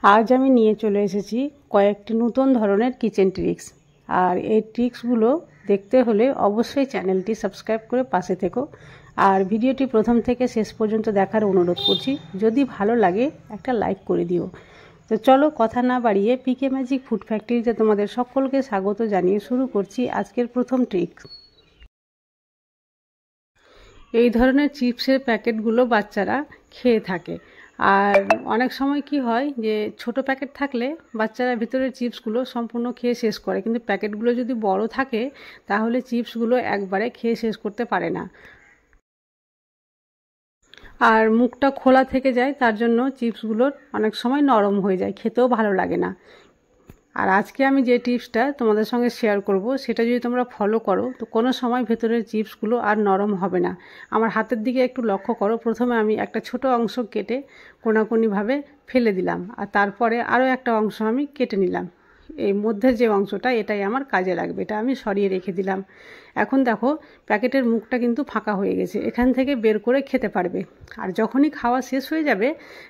আজ আমি নিয়ে চলে এসেছি কয়েকটি নতুন ধরনের কিচেন ট্রিক্স। আর এই ট্রিক্সগুলো দেখতে হলে অবশ্যই চ্যানেলটি সাবস্ক্রাইব করে পাশে থেকো। আর ভিডিওটি প্রথম থেকে শেষ পর্যন্ত দেখার অনুরোধ করছি। যদি ভালো লাগে একটা লাইক করে দিও। তো চলো কথা না বাড়িয়ে পিকে ম্যাজিক ফুড ফ্যাক্টরিতে তোমাদের সকলকে স্বাগত জানিয়ে শুরু করছি আজকের প্রথম ট্রিক্স। এই ধরনের চিপসের প্যাকেটগুলো বাচ্চারা খেয়ে থাকে। আর অনেক সময় কি হয় যে ছোট প্যাকেট থাকলে বাচ্চারা ভিতরের চিপসগুলো সম্পূর্ণ খেয়ে শেষ করে, কিন্তু প্যাকেটগুলো যদি বড় থাকে তাহলে চিপসগুলো একবারে খেয়ে শেষ করতে পারে না, আর মুখটা খোলা থেকে যায়। তার জন্য চিপসগুলোর অনেক সময় নরম হয়ে যায়, খেতেও ভালো লাগে না। আর আজকে আমি যে টিপসটা তোমাদের সঙ্গে শেয়ার করব সেটা যদি তোমরা ফলো করো তো কোনো সময় ভেতরের চিপসগুলো আর নরম হবে না। আমার হাতের দিকে একটু লক্ষ্য করো। প্রথমে আমি একটা ছোট অংশ কেটে কোনাকুনিভাবে ফেলে দিলাম, আর তারপরে আরও একটা অংশ আমি কেটে নিলাম। এই মধ্যের যে অংশটা এটাই আমার কাজে লাগবে, এটা আমি সরিয়ে রেখে দিলাম। এখন দেখো প্যাকেটের মুখটা কিন্তু ফাঁকা হয়ে গেছে, এখান থেকে বের করে খেতে পারবে। আর যখনই খাওয়া শেষ হয়ে যাবে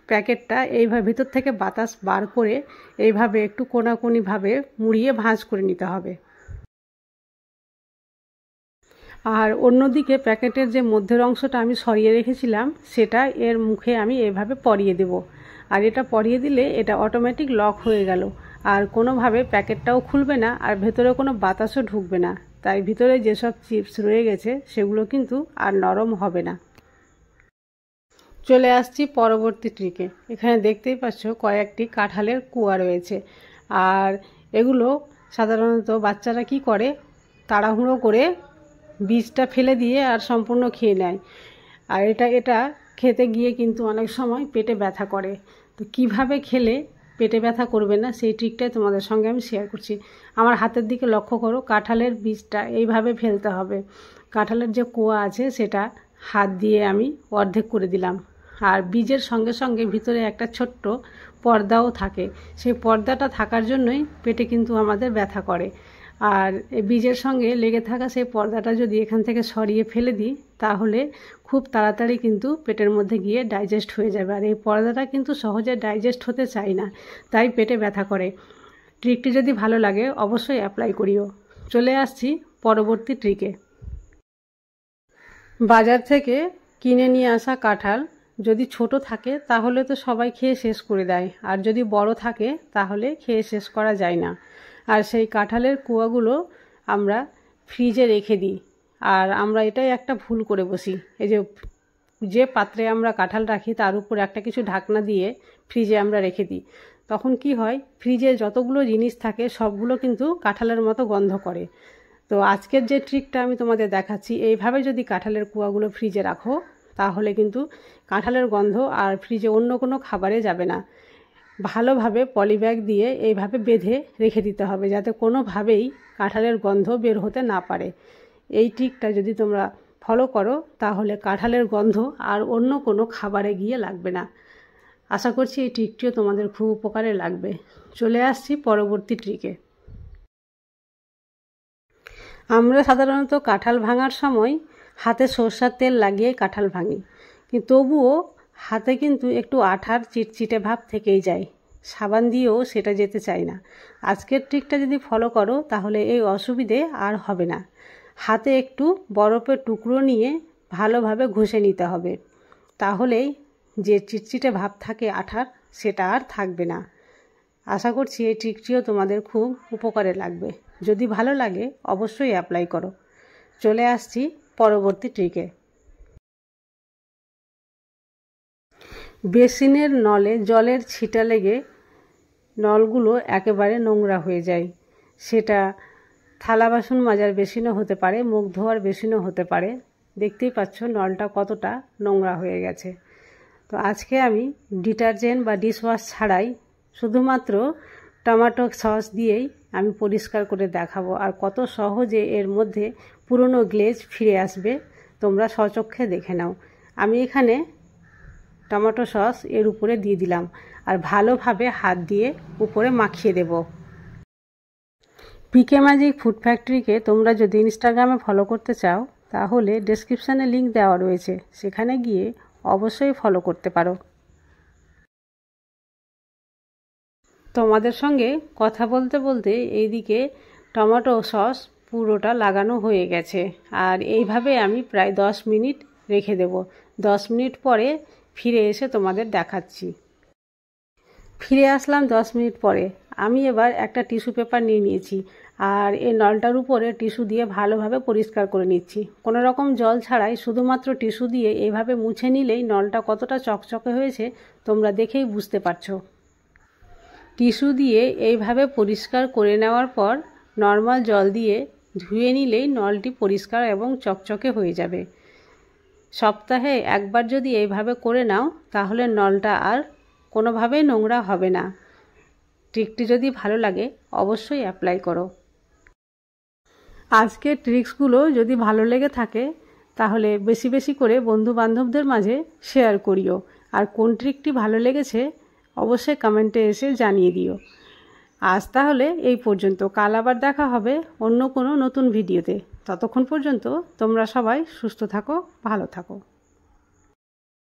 প্যাকেটটা এইভাবে ভিতর থেকে বাতাস বার করে এইভাবে একটু কোনাকুনিভাবে মুড়িয়ে ভাঁজ করে নিতে হবে। আর অন্যদিকে প্যাকেটের যে মধ্যের অংশটা আমি সরিয়ে রেখেছিলাম সেটা এর মুখে আমি এভাবে পরিয়ে দেব। আর এটা পরিয়ে দিলে এটা অটোমেটিক লক হয়ে গেল, আর কোনোভাবে প্যাকেটটাও খুলবে না, আর ভেতরে কোনো বাতাসও ঢুকবে না। তাই ভিতরে যেসব চিপস রয়ে গেছে সেগুলো কিন্তু আর নরম হবে না। চলে আসছি পরবর্তী ট্রিকে। এখানে দেখতেই পাচ্ছ কয়েকটি কাঁঠালের কুয়া রয়েছে। আর এগুলো সাধারণত বাচ্চারা কি করে, তাড়াহুড়ো করে বীজটা ফেলে দিয়ে আর সম্পূর্ণ খেয়ে নেয়। আর এটা খেতে গিয়ে কিন্তু অনেক সময় পেটে ব্যথা করে। তো কিভাবে খেলে পেটে ব্যথা করবে না সেই ট্রিকটাই তোমাদের সঙ্গে আমি শেয়ার করছি। আমার হাতের দিকে লক্ষ্য করো, কাঁঠালের বীজটা এইভাবে ফেলতে হবে। কাঁঠালের যে কোয়া আছে সেটা হাত দিয়ে আমি অর্ধেক করে দিলাম। আর বীজের সঙ্গে সঙ্গে ভিতরে একটা ছোট্ট পর্দাও থাকে, সেই পর্দাটা থাকার জন্যই পেটে কিন্তু আমাদের ব্যথা করে। আর এই বীজের সঙ্গে লেগে থাকা সেই পর্দাটা যদি এখান থেকে সরিয়ে ফেলে দিই তাহলে খুব তাড়াতাড়ি কিন্তু পেটের মধ্যে গিয়ে ডাইজেস্ট হয়ে যাবে। আর এই পর্দাটা কিন্তু সহজে ডাইজেস্ট হতে চায় না, তাই পেটে ব্যথা করে। ট্রিকটি যদি ভালো লাগে অবশ্যই অ্যাপ্লাই করিও। চলে আসছি পরবর্তী ট্রিকে। বাজার থেকে কিনে নিয়ে আসা কাঁঠাল যদি ছোট থাকে তাহলে তো সবাই খেয়ে শেষ করে দেয়, আর যদি বড় থাকে তাহলে খেয়ে শেষ করা যায় না। আর সেই কাঁঠালের কুয়াগুলো আমরা ফ্রিজে রেখে দিই। আর আমরা এটাই একটা ভুল করে বসি, এই যে পাত্রে আমরা কাঁঠাল রাখি তার উপর একটা কিছু ঢাকনা দিয়ে ফ্রিজে আমরা রেখে দিই। তখন কি হয়, ফ্রিজে যতগুলো জিনিস থাকে সবগুলো কিন্তু কাঁঠালের মতো গন্ধ করে। তো আজকের যে ট্রিকটা আমি তোমাদের দেখাচ্ছি, এইভাবে যদি কাঁঠালের কুয়াগুলো ফ্রিজে রাখো তাহলে কিন্তু কাঁঠালের গন্ধ আর ফ্রিজে অন্য কোনো খাবারে যাবে না। ভালোভাবে পলিব্যাগ দিয়ে এইভাবে বেঁধে রেখে দিতে হবে যাতে কোনোভাবেই কাঁঠালের গন্ধ বের হতে না পারে। এই ট্রিকটা যদি তোমরা ফলো করো তাহলে কাঁঠালের গন্ধ আর অন্য কোনো খাবারে গিয়ে লাগবে না। আশা করছি এই ট্রিকটিও তোমাদের খুব উপকারে লাগবে। চলে আসছি পরবর্তী ট্রিকে। আমরা সাধারণত কাঁঠাল ভাঙার সময় হাতে সরষের তেল লাগিয়ে কাঁঠাল ভাঙি, কিন্তু তবুও হাতে কিন্তু একটু আঠার চিটচিটে ভাব থেকেই যায়। সাবান দিয়েও সেটা যেতে চায় না। আজকের ট্রিকটা যদি ফলো করো তাহলে এই অসুবিধে আর হবে না। হাতে একটু বরফের টুকরো নিয়ে ভালোভাবে ঘষে নিতে হবে, তাহলেই যে চিটচিটে ভাব থাকে আঠার সেটা আর থাকবে না। আশা করছি এই ট্রিকটিও তোমাদের খুব উপকারে লাগবে। যদি ভালো লাগে অবশ্যই অ্যাপ্লাই করো। চলে আসছি পরবর্তী ট্রিকে। বেসিনের নলে জলের ছিটা লেগে নলগুলো একেবারে নোংরা হয়ে যায়। সেটা থালা বাসন মাজার বেসিনও হতে পারে, মুখ ধোয়ার বেসিনও হতে পারে। দেখতেই পাচ্ছ নলটা কতটা নোংরা হয়ে গেছে। তো আজকে আমি ডিটারজেন্ট বা ডিশওয়াশ ছাড়াই শুধুমাত্র টমেটো সস দিয়েই আমি পরিষ্কার করে দেখাবো। আর কত সহজে এর মধ্যে পুরনো গ্লেজ ফিরে আসবে তোমরা স্বচক্ষে দেখে নাও। আমি এখানে টমেটো সস এর উপরে দিয়ে দিলাম আর ভালোভাবে হাত দিয়ে উপরে মাখিয়ে দেব। পিকে ম্যাজিক ফুড ফ্যাক্টরিকে তোমরা যদি ইনস্টাগ্রামে ফলো করতে চাও তাহলে ডেসক্রিপশানে লিঙ্ক দেওয়া রয়েছে, সেখানে গিয়ে অবশ্যই ফলো করতে পারো। তোমাদের সঙ্গে কথা বলতে বলতে এইদিকে টমেটো সস পুরোটা লাগানো হয়ে গেছে। আর এইভাবে আমি প্রায় 10 মিনিট রেখে দেব। 10 মিনিট পরে ফিরে এসে তোমাদের দেখাচ্ছি। ফিরে আসলাম 10 মিনিট পরে। আমি এবার একটা টিস্যু পেপার নিয়ে নিয়েছি আর এই নলটার উপরে টিস্যু দিয়ে ভালোভাবে পরিষ্কার করে নিচ্ছি। কোনো রকম জল ছাড়াই শুধুমাত্র টিস্যু দিয়ে এইভাবে মুছে নিলেই নলটা কতটা চকচকে হয়েছে তোমরা দেখেই বুঝতে পারছো। টিস্যু দিয়ে এইভাবে পরিষ্কার করে নেওয়ার পর নর্মাল জল দিয়ে ধুয়ে নিলেই নলটি পরিষ্কার এবং চকচকে হয়ে যাবে। সপ্তাহে একবার যদি এইভাবে করে নাও তাহলে নলটা আর কোনোভাবেই নোংরা হবে না। ট্রিকটি যদি ভালো লাগে অবশ্যই অ্যাপ্লাই করো। আজকের ট্রিক্সগুলো যদি ভালো লেগে থাকে তাহলে বেশি বেশি করে বন্ধু বান্ধবদের মাঝে শেয়ার করিও। আর কোন ট্রিকটি ভালো লেগেছে অবশ্যই কমেন্টে এসে জানিয়ে দিও। আজ তাহলে এই পর্যন্ত। কাল আবার দেখা হবে অন্য কোনো নতুন ভিডিওতে। ততক্ষণ পর্যন্ত তোমরা সবাই সুস্থ থাকো, ভালো থাকো।